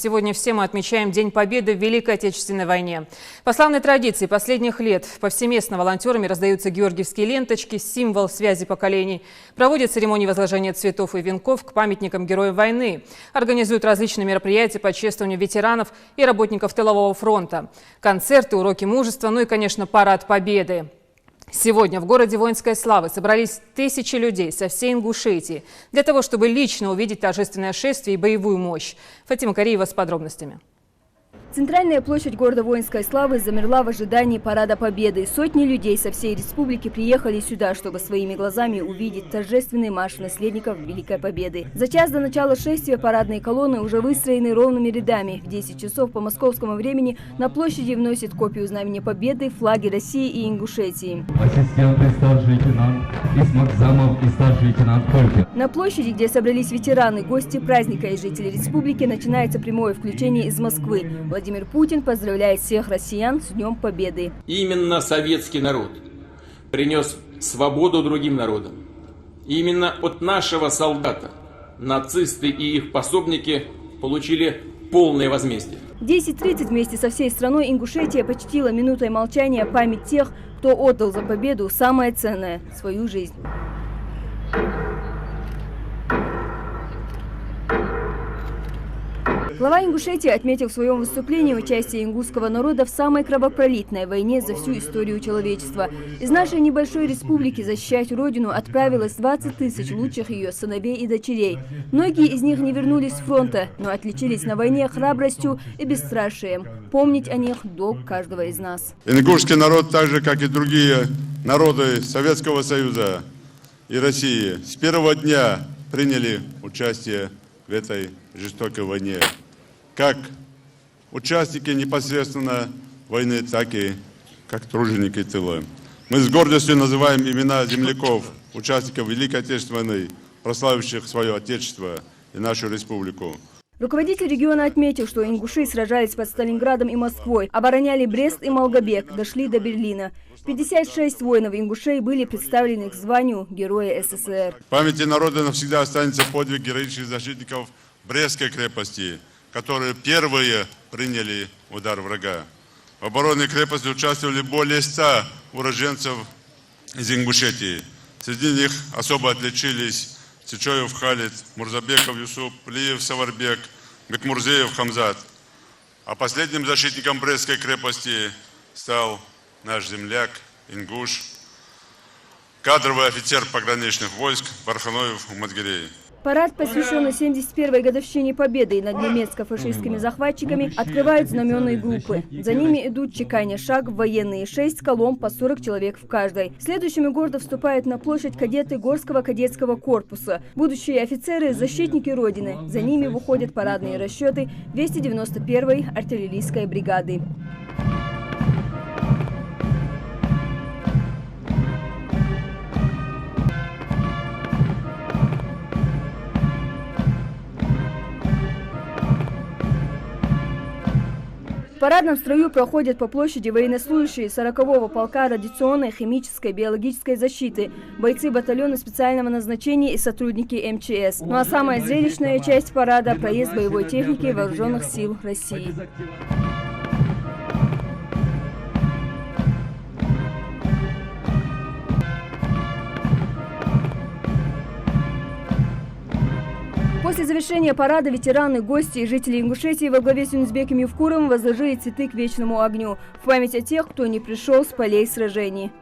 Сегодня все мы отмечаем День Победы в Великой Отечественной войне. По славной традиции последних лет повсеместно волонтерами раздаются георгиевские ленточки, символ связи поколений. Проводят церемонии возложения цветов и венков к памятникам героев войны. Организуют различные мероприятия по чествованию ветеранов и работников тылового фронта. Концерты, уроки мужества, ну и, конечно, парад Победы. Сегодня в городе Воинской славы собрались тысячи людей со всей Ингушетии для того, чтобы лично увидеть торжественное шествие и боевую мощь. Фатима Кариева с подробностями. Центральная площадь города Воинской славы замерла в ожидании парада Победы. Сотни людей со всей республики приехали сюда, чтобы своими глазами увидеть торжественный марш наследников Великой Победы. За час до начала шествия парадные колонны уже выстроены ровными рядами. В 10 часов по московскому времени на площади вносят копию Знамени Победы, флаги России и Ингушетии. Ассистенты, старший лейтенант Исмакзамов и старший лейтенант Колькин. На площади, где собрались ветераны, гости праздника и жители республики, начинается прямое включение из Москвы. Владимир Путин поздравляет всех россиян с Днем Победы. Именно советский народ принес свободу другим народам. Именно от нашего солдата нацисты и их пособники получили полное возмездие. В 10:30 вместе со всей страной Ингушетия почтила минутой молчания память тех, кто отдал за победу самое ценное – свою жизнь. Глава Ингушетии отметил в своем выступлении участие ингусского народа в самой кровопролитной войне за всю историю человечества. Из нашей небольшой республики защищать родину отправилось 20 тысяч лучших ее сыновей и дочерей. Многие из них не вернулись с фронта, но отличились на войне храбростью и бесстрашием. Помнить о них – долг каждого из нас. Ингушский народ, так же как и другие народы Советского Союза и России, с первого дня приняли участие в этой жестокой войне. Как участники непосредственно войны, так и как труженики тыла. Мы с гордостью называем имена земляков, участников Великой Отечественной войны, прославивших свое Отечество и нашу республику. Руководитель региона отметил, что ингуши сражались под Сталинградом и Москвой, обороняли Брест и Малгобек, дошли до Берлина. 56 воинов-ингушей были представлены к званию Героя СССР. В памяти народа навсегда останется подвиг героических защитников Брестской крепости, которые первые приняли удар врага. В обороне крепости участвовали более 100 уроженцев из Ингушетии. Среди них особо отличились Сичоев Халид, Мурзабеков Юсуп, Плиев Саварбек, Бекмурзеев Хамзат. А последним защитником Брестской крепости стал наш земляк, ингуш, кадровый офицер пограничных войск Барханоев Умадгирей. Парад, посвященный 71-й годовщине Победы над немецко-фашистскими захватчиками, открывают знаменные группы. За ними идут чеканя шаг в военные 6 колонн по 40 человек в каждой. Следующими города вступают на площадь кадеты Горского кадетского корпуса. Будущие офицеры – защитники Родины. За ними выходят парадные расчеты 291-й артиллерийской бригады. В парадном строю проходят по площади военнослужащие 40-го полка радиационной, химической, биологической защиты, бойцы батальона специального назначения и сотрудники МЧС. Ну а самая зрелищная часть парада – проезд боевой техники Вооруженных сил России. После завершения парада ветераны, гости и жители Ингушетии во главе с Юнусбеком Евкуровым возложили цветы к вечному огню в память о тех, кто не пришел с полей сражений.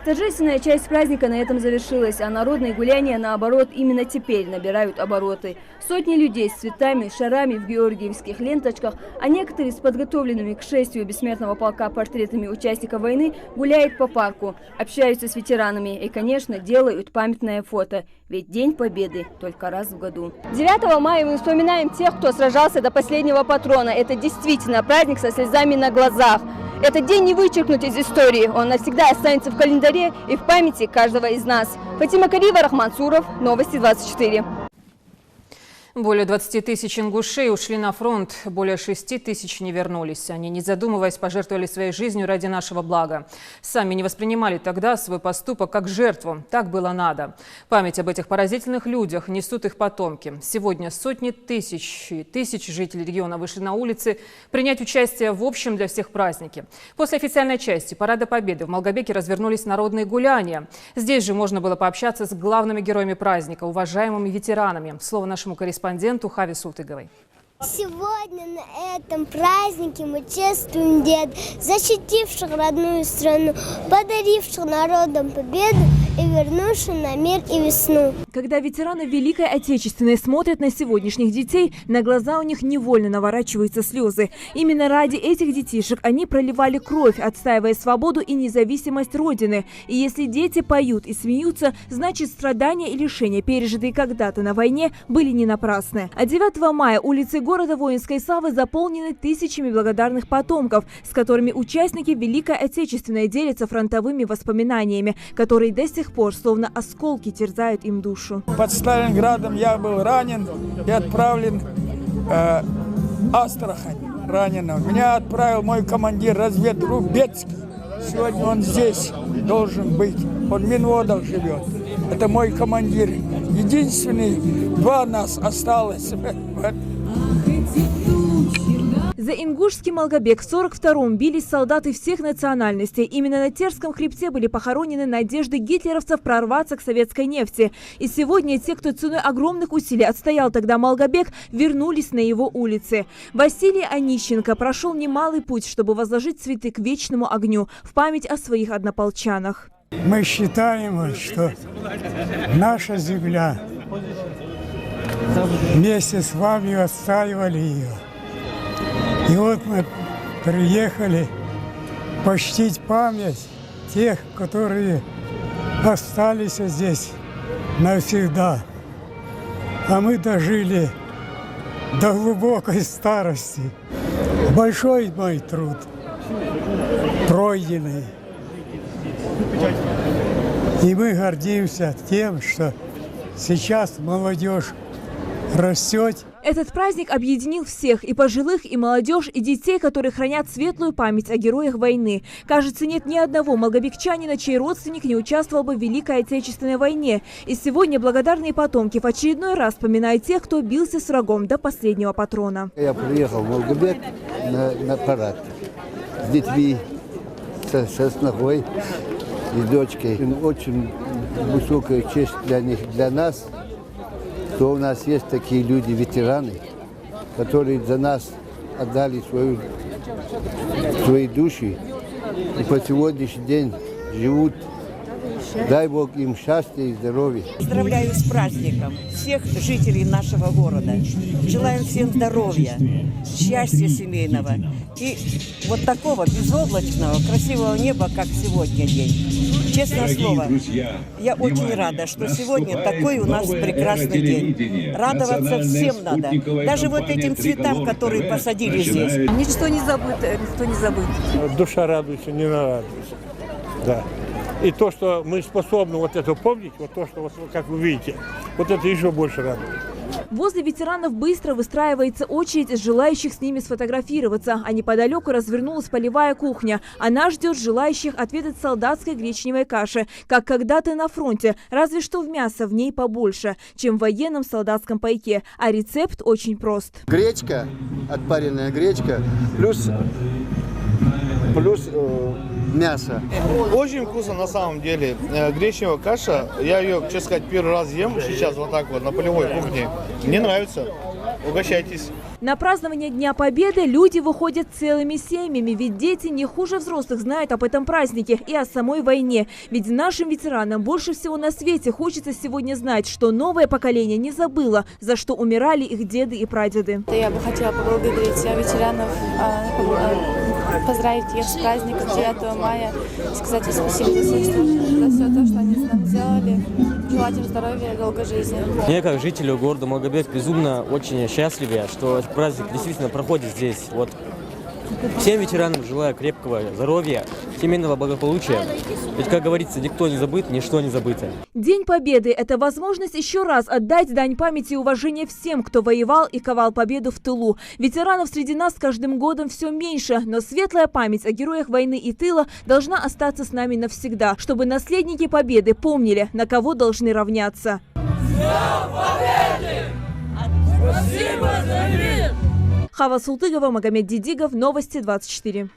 Торжественная часть праздника на этом завершилась, а народные гуляния, наоборот, именно теперь набирают обороты. Сотни людей с цветами, шарами в георгиевских ленточках, а некоторые с подготовленными к шествию бессмертного полка портретами участников войны гуляют по парку, общаются с ветеранами и, конечно, делают памятное фото. Ведь День Победы только раз в году. 9 мая мы вспоминаем тех, кто сражался до последнего патрона. Это действительно праздник со слезами на глазах. Этот день не вычеркнуть из истории, он навсегда останется в календаре и в памяти каждого из нас. Фатима Кариева, Рахман Суров, Новости 24. Более 20 тысяч ингушей ушли на фронт, более 6 тысяч не вернулись. Они, не задумываясь, пожертвовали своей жизнью ради нашего блага. Сами не воспринимали тогда свой поступок как жертву. Так было надо. Память об этих поразительных людях несут их потомки. Сегодня сотни тысяч жителей региона вышли на улицы принять участие в общем для всех празднике. После официальной части Парада Победы в Малгобеке развернулись народные гуляния. Здесь же можно было пообщаться с главными героями праздника, уважаемыми ветеранами. Слово нашему корреспонденту Хаве Султыговой. Сегодня на этом празднике мы чествуем дед, защитивших родную страну, подаривших народам победу и вернувших на мир и весну. Когда ветераны Великой Отечественной смотрят на сегодняшних детей, на глаза у них невольно наворачиваются слезы. Именно ради этих детишек они проливали кровь, отстаивая свободу и независимость Родины. И если дети поют и смеются, значит страдания и лишения, пережитые когда-то на войне, были не напрасны. А 9 мая улицы города воинской славы заполнены тысячами благодарных потомков, с которыми участники Великой Отечественной делятся фронтовыми воспоминаниями, которые до сих пор словно осколки терзают им душу. Под Сталинградом я был ранен и отправлен в Астрахань раненым. Меня отправил мой командир разведгруппы Бецкий. Сегодня он здесь должен быть. Он в Минводах живет. Это мой командир. Единственный, 2 нас осталось. За ингушский Малгобек в 1942-м бились солдаты всех национальностей. Именно на Терском хребте были похоронены надежды гитлеровцев прорваться к советской нефти. И сегодня те, кто ценой огромных усилий отстоял тогда Малгобек, вернулись на его улицы. Василий Онищенко прошел немалый путь, чтобы возложить цветы к вечному огню в память о своих однополчанах. Мы считаем, что наша земля, вместе с вами отстаивали ее. И вот мы приехали почтить память тех, которые остались здесь навсегда. А мы дожили до глубокой старости. Большой мой труд пройденный. И мы гордимся тем, что сейчас молодежь растет. Этот праздник объединил всех, и пожилых, и молодежь, и детей, которые хранят светлую память о героях войны. Кажется, нет ни одного малгобекчанина, чей родственник не участвовал бы в Великой Отечественной войне. И сегодня благодарные потомки в очередной раз вспоминают тех, кто бился с врагом до последнего патрона. Я приехал в Малгобек на парад с детьми, со снохой и дочкой. Очень высокая честь для них, для нас, что у нас есть такие люди, ветераны, которые за нас отдали свои души и по сегодняшний день живут. Дай Бог им счастья и здоровья. Поздравляю с праздником всех жителей нашего города. Желаем всем здоровья, счастья семейного и вот такого безоблачного, красивого неба, как сегодня день. Честное слово, я очень рада, что сегодня такой у нас прекрасный день. Радоваться всем надо. Даже вот этим цветам, которые посадили здесь. Ничто не забыто, никто не забыт. Душа радуется, не нарадуется. Да. И то, что мы способны вот это помнить, вот то, что, вот, как вы видите, вот это еще больше радует. Возле ветеранов быстро выстраивается очередь из желающих с ними сфотографироваться. А неподалеку развернулась полевая кухня. Она ждет желающих отведать солдатской гречневой каши, как когда-то на фронте, разве что в мясо в ней побольше, чем в военном солдатском пайке. А рецепт очень прост. Гречка, отпаренная гречка, плюс мясо. Очень вкусно на самом деле. Гречневая каша, я ее, честно сказать, первый раз ем сейчас вот так вот на полевой кухне. Мне нравится. Угощайтесь. На празднование Дня Победы люди выходят целыми семьями, ведь дети не хуже взрослых знают об этом празднике и о самой войне. Ведь нашим ветеранам больше всего на свете хочется сегодня знать, что новое поколение не забыло, за что умирали их деды и прадеды. Я бы хотела поблагодарить ветеранов, поздравить их с праздником 9 мая, сказать им спасибо за все то, что они нам сделали. Желать им здоровья и долгой жизни. Я, как жителю города Малгобек, безумно очень счастлив, что этот праздник действительно проходит здесь. Вот. Всем ветеранам желаю крепкого здоровья, семейного благополучия. Ведь, как говорится, никто не забыт, ничто не забыто. День Победы – это возможность еще раз отдать дань памяти и уважения всем, кто воевал и ковал победу в тылу. Ветеранов среди нас с каждым годом все меньше, но светлая память о героях войны и тыла должна остаться с нами навсегда, чтобы наследники Победы помнили, на кого должны равняться. Хава Султыгова, Магомед Дидигов, Новости 24.